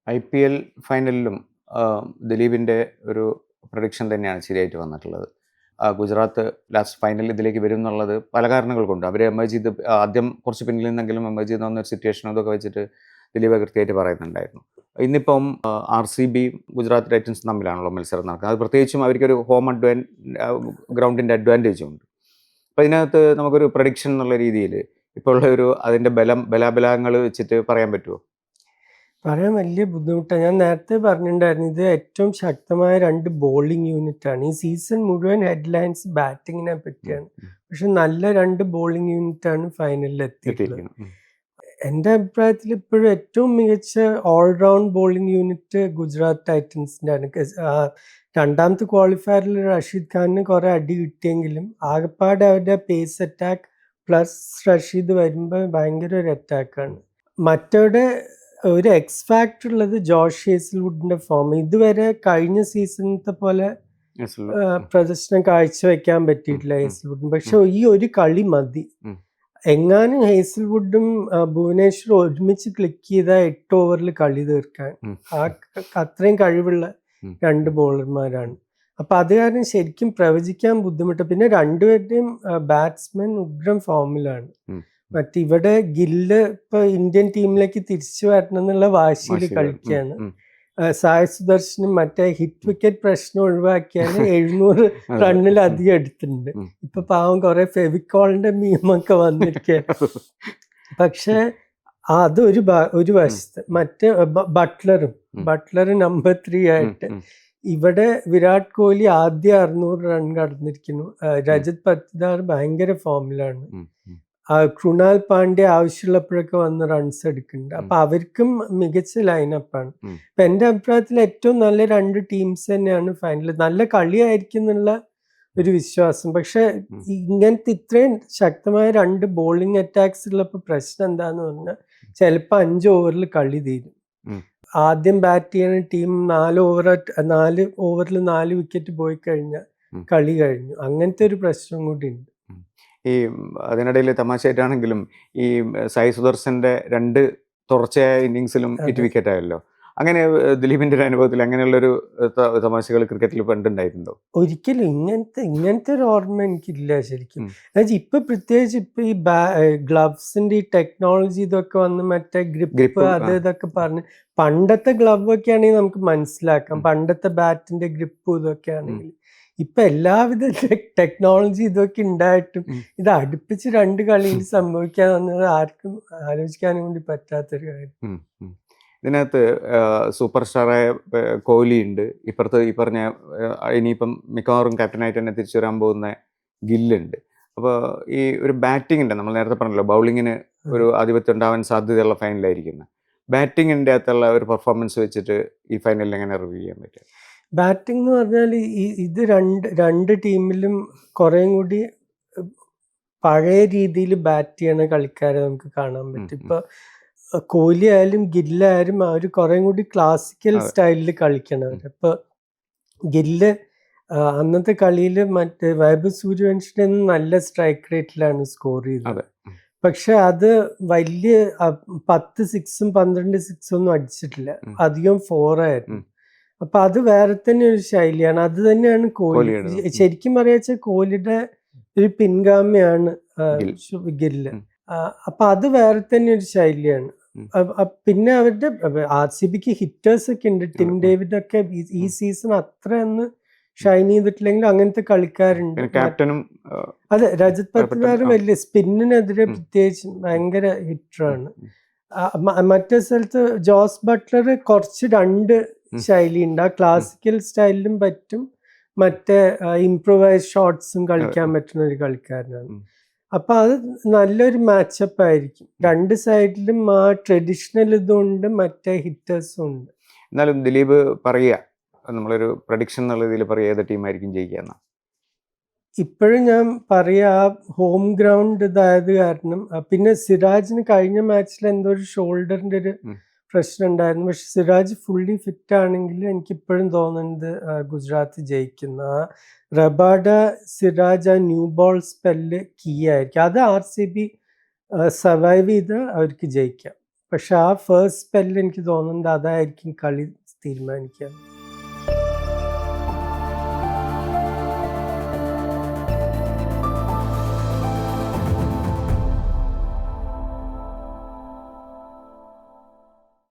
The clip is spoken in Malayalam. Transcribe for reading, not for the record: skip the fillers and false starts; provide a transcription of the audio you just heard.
IPL ഫൈനലിലും ദിലീപിൻ്റെ ഒരു പ്രഡിക്ഷൻ തന്നെയാണ് ശരിയായിട്ട് വന്നിട്ടുള്ളത്. ഗുജറാത്ത് ലാസ്റ്റ് ഫൈനലിൽ ഇതിലേക്ക് വരും എന്നുള്ളത് പല കാരണങ്ങൾ കൊണ്ട്. അവർ എമർജ് ചെയ്ത് ആദ്യം കുറച്ച് പിന്നിൽ നിന്നെങ്കിലും എമർജ് ചെയ്ത് വന്നൊരു സിറ്റുവേഷൻ അതൊക്കെ വെച്ചിട്ട് ദിലീപ് കൃത്യമായിട്ട് പറയുന്നുണ്ടായിരുന്നു. ഇന്നിപ്പം RCB ഗുജറാത്ത് ടൈറ്റൻസ് തമ്മിലാണല്ലോ മത്സരം നടക്കുന്നത്. അത് പ്രത്യേകിച്ചും അവർക്കൊരു ഹോം ഗ്രൗണ്ടിൻ്റെ അഡ്വാൻറ്റേജും ഉണ്ട്. അപ്പോൾ ഇതിനകത്ത് നമുക്കൊരു പ്രഡിക്ഷൻ എന്നുള്ള രീതിയിൽ ഇപ്പോൾ ഉള്ള ഒരു അതിൻ്റെ ബലാബലങ്ങൾ വെച്ചിട്ട് പറയാൻ പറ്റുമോ? പറയാൻ വലിയ ബുദ്ധിമുട്ടാണ്. ഞാൻ നേരത്തെ പറഞ്ഞിട്ടുണ്ടായിരുന്നു, ഇത് ഏറ്റവും ശക്തമായ 2 ബോളിംഗ് യൂണിറ്റാണ്. ഈ സീസൺ മുഴുവൻ ഹെഡ്ലൈൻസ് ബാറ്റിങ്ങിനെ പറ്റിയാണ്. പക്ഷെ നല്ല 2 ബോളിംഗ് യൂണിറ്റാണ് ഫൈനലിൽ എത്തിയിട്ടുള്ളത്. എൻ്റെ അഭിപ്രായത്തിൽ ഇപ്പോഴും ഏറ്റവും മികച്ച ഓൾറൗണ്ട് ബോളിംഗ് യൂണിറ്റ് ഗുജറാത്ത് ടൈറ്റൻസിൻ്റെ ആണ്. രണ്ടാമത്തെ ക്വാളിഫയറിൽ റഷീദ് ഖാനിന് കുറേ അടി കിട്ടിയെങ്കിലും ആകെപ്പാടെ അവരുടെ പേസ് അറ്റാക്ക് പ്ലസ് റഷീദ് വരുമ്പോൾ ഭയങ്കര ഒരു അറ്റാക്കാണ്. മറ്റവരുടെ ഒരു എക്സ് ഫാക്ടർ ഉള്ളത് ജോഷ് ഹേസൽവുഡിന്റെ ഫോം. ഇതുവരെ കഴിഞ്ഞ സീസണത്തെ പോലെ പ്രദർശനം കാഴ്ചവെക്കാൻ പറ്റിയിട്ടില്ല ഹേസൽവുഡിന്. പക്ഷെ ഈ ഒരു കളി മതി. എങ്ങാനും ഹേസൽവുഡും ഭുവനേശ്വറും ഒരുമിച്ച് ക്ലിക്ക് ചെയ്ത 8 ഓവറിൽ കളി തീർക്കാൻ അത്രയും കഴിവുള്ള 2 ബോളർമാരാണ്. അപ്പൊ അത് കാരണം ശരിക്കും പ്രവചിക്കാൻ ബുദ്ധിമുട്ട്. പിന്നെ രണ്ടുപേരുടെയും ബാറ്റ്സ്മാൻ ഉഗ്രം ഫോമിലാണ്. ഇവിടെ ഗില്ല് ഇപ്പൊ ഇന്ത്യൻ ടീമിലേക്ക് തിരിച്ചു വരണം എന്നുള്ള വാശിയിൽ കളിക്കുകയാണ്. സായ് സുദർശനും മറ്റേ ഹിറ്റ് വിക്കറ്റ് പ്രശ്നം ഒഴിവാക്കിയാണ് 700 റണ്ണിലധികം എടുത്തിട്ടുണ്ട്. ഇപ്പൊ പാവം കുറെ ഫെവിക്കോളിന്റെ മീമൊക്കെ വന്നിരിക്കുകയാണ്. പക്ഷെ അത് ഒരു വശത്ത്. മറ്റേ ബട്ട്ലർ നമ്പർ 3 ആയിട്ട് ഇവിടെ വിരാട് കോഹ്ലി ആദ്യം 600 റൺ കടന്നിരിക്കുന്നു. രജത് പത്തിദാർ ഭയങ്കര ഫോമിലാണ്. കൃണാൽ പാണ്ഡ്യ ആവശ്യമുള്ളപ്പോഴൊക്കെ വന്ന് റൺസ് എടുക്കുന്നുണ്ട്. അപ്പൊ അവർക്കും മികച്ച ലൈനപ്പാണ്. ഇപ്പൊ എൻ്റെ അഭിപ്രായത്തിൽ ഏറ്റവും നല്ല 2 ടീംസ് തന്നെയാണ് ഫൈനലിൽ. നല്ല കളിയായിരിക്കും എന്നുള്ള ഒരു വിശ്വാസം. പക്ഷെ ഇങ്ങനത്തെ ഇത്രയും ശക്തമായ 2 ബോളിംഗ് അറ്റാക്സ് ഉള്ളപ്പോൾ പ്രശ്നം എന്താന്ന് പറഞ്ഞാൽ ചിലപ്പോൾ 5 ഓവറിൽ കളി തീരും. ആദ്യം ബാറ്റ് ചെയ്യുന്ന ടീം 4 ഓവറിൽ 4 വിക്കറ്റ് പോയി കഴിഞ്ഞാൽ കളി കഴിഞ്ഞു. അങ്ങനത്തെ ഒരു പ്രശ്നം കൂടി ഉണ്ട്. ഈ അതിനിടയിൽ തമാശയായിട്ടാണെങ്കിലും ഈ സായ് സുദർശൻ്റെ 2 തുടർച്ചയായ ഇന്നിങ്സിലും 8 വിക്കറ്റ് ആയല്ലോ. അങ്ങനെ ദിലീപിന്റെ ഒരു അനുഭവത്തിൽ അങ്ങനെയുള്ളൊരു തമാശകൾ ക്രിക്കറ്റിൽ പണ്ടുണ്ടായിട്ടുണ്ടോ? ഒരിക്കലും ഇങ്ങനത്തെ ഒരു ഓർമ്മ എനിക്കില്ല ശരിക്കും. ഇപ്പൊ പ്രത്യേകിച്ച് ഇപ്പൊ ഈ ഗ്ലവ്സിന്റെ ഈ ടെക്നോളജി ഇതൊക്കെ വന്ന് മറ്റേ ഗ്രിപ്പ് അത് ഇതൊക്കെ പറഞ്ഞ് പണ്ടത്തെ ഗ്ലവ് ഒക്കെ ആണെങ്കിൽ നമുക്ക് മനസ്സിലാക്കാം. പണ്ടത്തെ ബാറ്റിന്റെ ഗ്രിപ്പും ഇതൊക്കെ ആണെങ്കിൽ ഇപ്പൊ എല്ലാവിധ ടെക്നോളജി ഇതൊക്കെ ഉണ്ടായിട്ടും ഇത് അടുപ്പിച്ച് 2 കളിയിൽ സംഭവിക്കാന്നുള്ളത് ആർക്കും ആലോചിക്കാനും കൂടി പറ്റാത്തൊരു കാര്യം. ഇതിനകത്ത് സൂപ്പർ സ്റ്റാറായ കോഹ്ലി ഉണ്ട്, ഇപ്പുറത്ത് ഈ പറഞ്ഞ ഇനിയിപ്പം മിക്കവാറും ക്യാപ്റ്റനായിട്ട് തന്നെ തിരിച്ചു വരാൻ പോകുന്ന ഗില്ലുണ്ട്. അപ്പോൾ ഈ ഒരു ബാറ്റിംഗ് ഉണ്ട്, നമ്മൾ നേരത്തെ പറഞ്ഞല്ലോ ബൗളിങ്ങിന് ഒരു ആധിപത്യം ഉണ്ടാവാൻ സാധ്യതയുള്ള ഫൈനലായിരിക്കുന്നത്. ബാറ്റിങ്ങിൻ്റെ അകത്തുള്ള ഒരു പെർഫോമൻസ് വെച്ചിട്ട് ഈ ഫൈനലിൽ എങ്ങനെ റിവ്യൂ ചെയ്യാൻ പറ്റും? ബാറ്റിംഗ് എന്ന് പറഞ്ഞാൽ ഇത് രണ്ട് ടീമിലും കുറേയും കൂടി പഴയ രീതിയിൽ ബാറ്റ് ചെയ്യണ കളിക്കാരെ നമുക്ക് കാണാൻ പറ്റും. ഇപ്പൊ കോഹ്ലി ആയാലും ഗില്ലായാലും അവർ കുറേയും കൂടി ക്ലാസിക്കൽ സ്റ്റൈലിൽ കളിക്കണവർ. ഇപ്പൊ ഗില്ല് അന്നത്തെ കളിയിൽ മറ്റേ വൈഭവ് സൂര്യവംശിന്റെ നല്ല സ്ട്രൈക്ക് റേറ്റിലാണ് സ്കോർ ചെയ്തത്. പക്ഷെ അത് വലിയ 10 6ഉം 12 6ഉം ഒന്നും അടിച്ചിട്ടില്ല, അധികം 4 ആയിരുന്നു. അപ്പൊ അത് വേറെ തന്നെ ഒരു ശൈലിയാണ്. അത് തന്നെയാണ് കോഹ്ലി. ശരിക്കും പറയാച്ചാൽ കോഹ്ലിയുടെ ഒരു പിൻഗാമിയാണ് ഗില്ല്. അപ്പൊ അത് വേറെ തന്നെ ഒരു ശൈലിയാണ്. പിന്നെ അവരുടെ RCBക്ക് ഹിറ്റേഴ്സ് ഒക്കെ ഉണ്ട്. ടിം ഡേവിഡ് ഒക്കെ ഈ സീസൺ അത്ര ഒന്ന് ഷൈൻ ചെയ്തിട്ടില്ലെങ്കിലും അങ്ങനത്തെ കളിക്കാരുണ്ട്. അതെ, രജത് പത്തിദാർ വലിയ സ്പിന്നിനെതിരെ പ്രത്യേകിച്ച് ഭയങ്കര ഹിറ്ററാണ്. മറ്റേ സ്ഥലത്ത് ജോസ് ബട്ട്ലർ കുറച്ച് 2 ശൈലി ഉണ്ട്. ആ ക്ലാസിക്കൽ സ്റ്റൈലിലും പറ്റും, മറ്റേ ഇംപ്രൂവൈസ് ഷോട്ട്സും കളിക്കാൻ പറ്റുന്ന ഒരു കളിക്കാരനാണ്. അപ്പൊ അത് നല്ലൊരു മാച്ചപ്പ് ആയിരിക്കും. 2 സൈഡിലും ആ ട്രഡീഷണൽ ഇതുണ്ട്, മറ്റേ ഹിറ്റേഴ്സും ഉണ്ട്. എന്നാലും ദിലീപ് പറയുക, നമ്മളൊരു പ്രഡിക്ഷൻ എന്നുള്ള രീതിയിൽ പറയുക, ഏത് ടീമായിരിക്കും ജയിക്കുക? ഇപ്പോഴും ഞാൻ പറയാ ഹോം ഗ്രൗണ്ട് ഇതായത് കാരണം. പിന്നെ സിറാജിന് കഴിഞ്ഞ മാച്ചിൽ എന്തോ ഒരു ഷോൾഡറിന്റെ ഒരു പ്രശ്നം ഉണ്ടായിരുന്നു. പക്ഷെ സിറാജ് ഫുള്ളി ഫിറ്റ് ആണെങ്കിൽ എനിക്കിപ്പോഴും തോന്നുന്നത് ഗുജറാത്ത് ജയിക്കുന്ന. റബാഡ സിറാജ് ആ ന്യൂ ബോൾ സ്പെല്ല് കീ ആയിരിക്കും. അത് RCB സർവൈവ് ചെയ്ത് അവർക്ക് ജയിക്കാം. പക്ഷെ ആ ഫസ്റ്റ് സ്പെല്ലിൽ എനിക്ക് തോന്നുന്നത് അതായിരിക്കും കളി തീരുമാനിക്കുക.